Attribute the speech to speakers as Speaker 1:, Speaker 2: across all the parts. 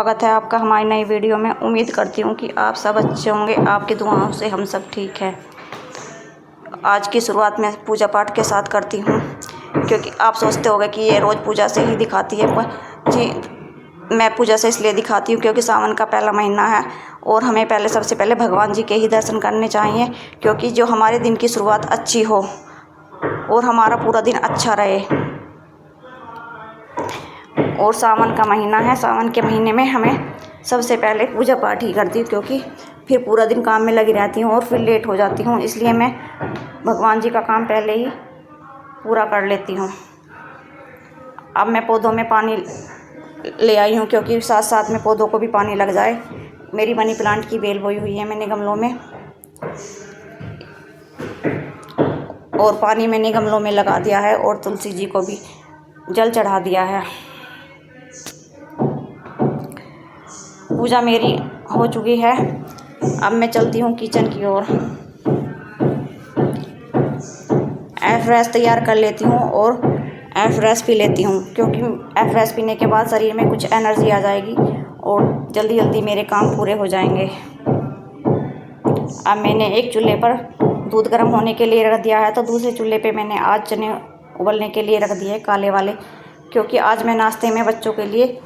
Speaker 1: स्वागत है आपका हमारी नई वीडियो में। उम्मीद करती हूँ कि आप सब अच्छे होंगे। आपकी दुआओं से हम सब ठीक हैं। आज की शुरुआत मैं पूजा पाठ के साथ करती हूँ, क्योंकि आप सोचते होंगे कि ये रोज़ पूजा से ही दिखाती है, पर जी मैं पूजा से इसलिए दिखाती हूँ क्योंकि सावन का पहला महीना है और हमें सबसे पहले भगवान जी के ही दर्शन करने चाहिए, क्योंकि जो हमारे दिन की शुरुआत अच्छी हो और हमारा पूरा दिन अच्छा रहे। और सावन का महीना है, सावन के महीने में हमें सबसे पहले पूजा पाठ ही करती हूँ, क्योंकि फिर पूरा दिन काम में लगी रहती हूँ और फिर लेट हो जाती हूँ, इसलिए मैं भगवान जी का काम पहले ही पूरा कर लेती हूँ। अब मैं पौधों में पानी ले आई हूँ, क्योंकि साथ साथ में पौधों को भी पानी लग जाए। मेरी मनी प्लांट की बेल बोई हुई है मैंने गमलों में, और पानी मैंने गमलों में लगा दिया है और तुलसी जी को भी जल चढ़ा दिया है। पूजा मेरी हो चुकी है। अब मैं चलती हूँ किचन की ओर। फ्रेश तैयार कर लेती हूँ और फ्रेश पी लेती हूँ, क्योंकि फ्रेश पीने के बाद शरीर में कुछ एनर्जी आ जाएगी और जल्दी जल्दी मेरे काम पूरे हो जाएंगे। अब मैंने एक चूल्हे पर दूध गर्म होने के लिए रख दिया है, तो दूसरे चूल्हे पे मैंने आज चने उबलने के लिए रख दिए काले वाले, क्योंकि आज मैं नाश्ते में बच्चों के लिए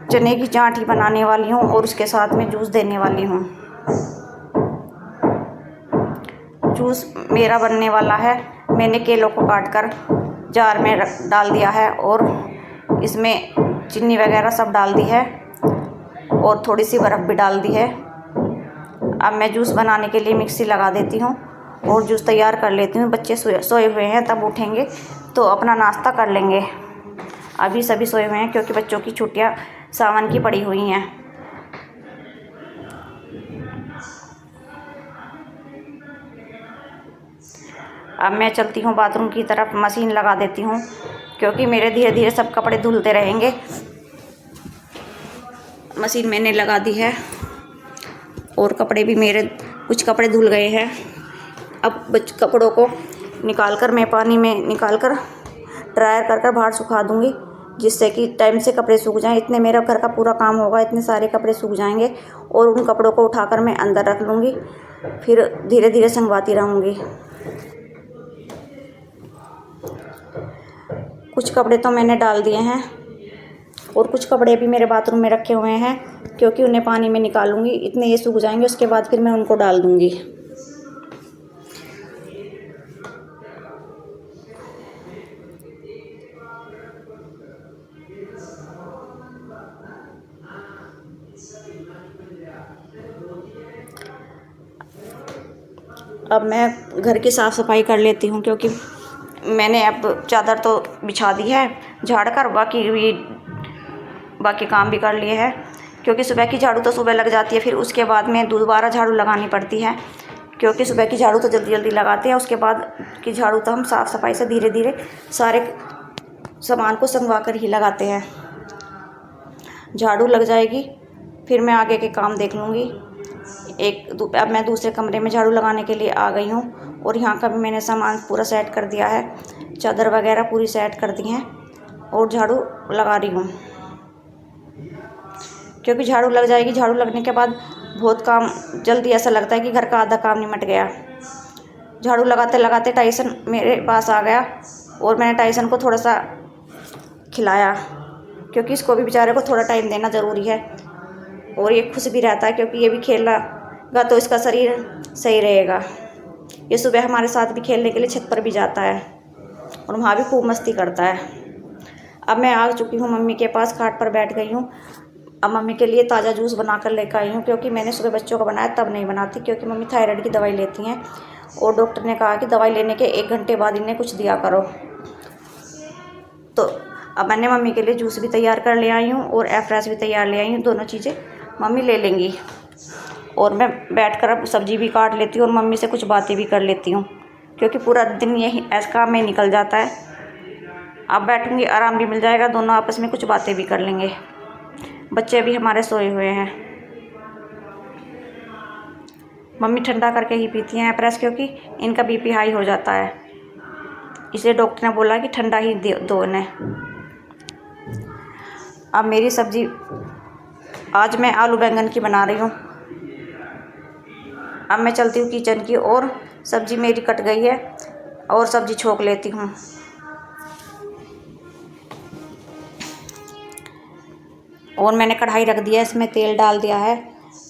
Speaker 1: चने की चाट बनाने वाली हूँ और उसके साथ में जूस देने वाली हूँ। जूस मेरा बनने वाला है। मैंने केलों को काटकर जार में डाल दिया है और इसमें चीनी वगैरह सब डाल दी है और थोड़ी सी बर्फ़ भी डाल दी है। अब मैं जूस बनाने के लिए मिक्सी लगा देती हूँ और जूस तैयार कर लेती हूँ। बच्चे सोए हुए हैं, तब उठेंगे तो अपना नाश्ता कर लेंगे। अभी सभी सोए हुए हैं, क्योंकि बच्चों की छुट्टियाँ सावन की पड़ी हुई हैं। अब मैं चलती हूँ बाथरूम की तरफ, मशीन लगा देती हूँ, क्योंकि मेरे धीरे धीरे सब कपड़े धुलते रहेंगे। मशीन मैंने लगा दी है और कपड़े भी मेरे कुछ कपड़े धुल गए हैं। अब कपड़ों को निकाल कर मैं पानी में निकाल कर ड्रायर कर बाहर सुखा दूँगी, जिससे कि टाइम से कपड़े सूख जाएं। इतने मेरा घर का पूरा काम होगा, इतने सारे कपड़े सूख जाएंगे और उन कपड़ों को उठाकर मैं अंदर रख लूँगी, फिर धीरे धीरे संगवाती रहूँगी। कुछ कपड़े तो मैंने डाल दिए हैं और कुछ कपड़े भी मेरे बाथरूम में रखे हुए हैं, क्योंकि उन्हें पानी में निकालूंगी। इतने ये सूख जाएंगे, उसके बाद फिर मैं उनको डाल दूँगी। अब मैं घर की साफ़ सफाई कर लेती हूँ, क्योंकि मैंने अब चादर तो बिछा दी है झाड़ कर, बाकी काम भी कर लिए हैं, क्योंकि सुबह की झाड़ू तो सुबह लग जाती है, फिर उसके बाद में दोबारा झाड़ू लगानी पड़ती है, क्योंकि सुबह की झाड़ू तो जल्दी जल्दी लगाते हैं, उसके बाद की झाड़ू तो हम साफ़ सफाई से धीरे धीरे सारे सामान को संगवा कर ही लगाते हैं। झाड़ू लग जाएगी, फिर मैं आगे के काम देख लूँगी। अब मैं दूसरे कमरे में झाड़ू लगाने के लिए आ गई हूँ और यहाँ का भी मैंने सामान पूरा सेट कर दिया है। चादर वगैरह पूरी सेट कर दी हैं और झाड़ू लगा रही हूँ, क्योंकि झाड़ू लग जाएगी। झाड़ू लगने के बाद बहुत काम जल्दी ऐसा लगता है कि घर का आधा काम निमट गया। झाड़ू लगाते लगाते टाइसन मेरे पास आ गया और मैंने टाइसन को थोड़ा सा खिलाया, क्योंकि इसको भी बेचारे को थोड़ा टाइम देना ज़रूरी है और ये खुश भी रहता है, क्योंकि ये भी खेलेगा तो इसका शरीर सही रहेगा। ये सुबह हमारे साथ भी खेलने के लिए छत पर भी जाता है और वहाँ भी खूब मस्ती करता है। अब मैं आ चुकी हूँ मम्मी के पास, खाट पर बैठ गई हूँ। अब मम्मी के लिए ताज़ा जूस बना कर लेकर आई हूँ, क्योंकि मैंने सुबह बच्चों को बनाया तब नहीं बनाती, क्योंकि मम्मी थायराइड की दवाई लेती हैं और डॉक्टर ने कहा कि दवाई लेने के 1 घंटे बाद इन्हें कुछ दिया करो। तो अब मैंने मम्मी के लिए जूस भी तैयार कर ले आई हूँ और फ्रेश भी तैयार ले आई हूँ। दोनों चीज़ें मम्मी ले लेंगी और मैं बैठकर अब सब्ज़ी भी काट लेती हूँ और मम्मी से कुछ बातें भी कर लेती हूँ, क्योंकि पूरा दिन यही ऐसे काम में निकल जाता है। अब बैठूँगी, आराम भी मिल जाएगा, दोनों आपस में कुछ बातें भी कर लेंगे। बच्चे भी हमारे सोए हुए हैं। मम्मी ठंडा करके ही पीती हैं फ्रेश, क्योंकि इनका बीपी हाई हो जाता है, इसलिए डॉक्टर ने बोला कि ठंडा ही दो इन्हें। अब मेरी सब्ज़ी आज मैं आलू बैंगन की बना रही हूँ। अब मैं चलती हूँ किचन की और सब्ज़ी मेरी कट गई है और सब्ज़ी छोंक लेती हूँ। और मैंने कढ़ाई रख दिया, इसमें तेल डाल दिया है।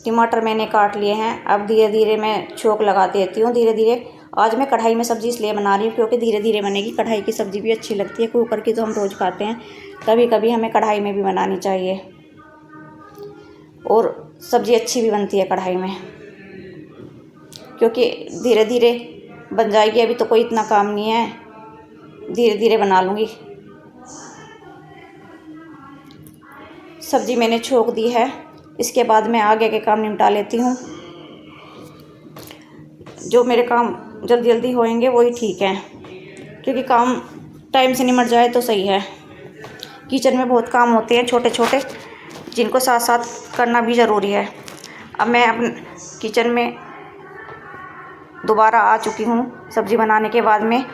Speaker 1: टमाटर मैंने काट लिए हैं। अब धीरे धीरे मैं छोंक लगा देती हूँ धीरे धीरे। आज मैं कढ़ाई में सब्ज़ी इसलिए बना रही हूँ क्योंकि धीरे धीरे बनेगी। कढ़ाई की सब्ज़ी भी अच्छी लगती है, कुकर की तो हम रोज़ खाते हैं, कभी कभी हमें कढ़ाई में भी बनानी चाहिए और सब्ज़ी अच्छी भी बनती है कढ़ाई में, क्योंकि धीरे धीरे बन जाएगी। अभी तो कोई इतना काम नहीं है, धीरे धीरे बना लूँगी। सब्ज़ी मैंने छोंक दी है, इसके बाद मैं आगे के काम निपटा लेती हूँ। जो मेरे काम जल्दी जल्दी होएंगे वही ठीक है, क्योंकि काम टाइम से निमट जाए तो सही है। किचन में बहुत काम होते हैं छोटे छोटे, जिनको साथ साथ करना भी ज़रूरी है। अब मैं अपने किचन में दोबारा आ चुकी हूँ सब्ज़ी बनाने के बाद में,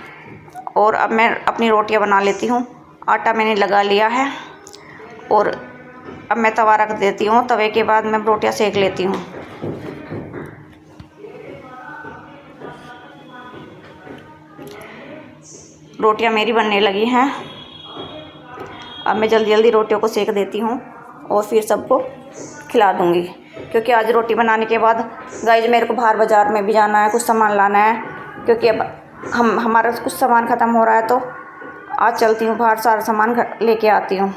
Speaker 1: और अब मैं अपनी रोटियां बना लेती हूँ। आटा मैंने लगा लिया है और अब मैं तवा रख देती हूँ। तवे के बाद मैं रोटियां सेक लेती हूँ। रोटियां मेरी बनने लगी हैं। अब मैं जल्दी जल्दी रोटियों को सेक देती हूँ और फिर सबको खिला दूँगी, क्योंकि आज रोटी बनाने के बाद गाइस मेरे को बाहर बाज़ार में भी जाना है, कुछ सामान लाना है, क्योंकि अब हमारा कुछ सामान ख़त्म हो रहा है। तो आज चलती हूँ बाहर, सारा सामान लेके आती हूँ।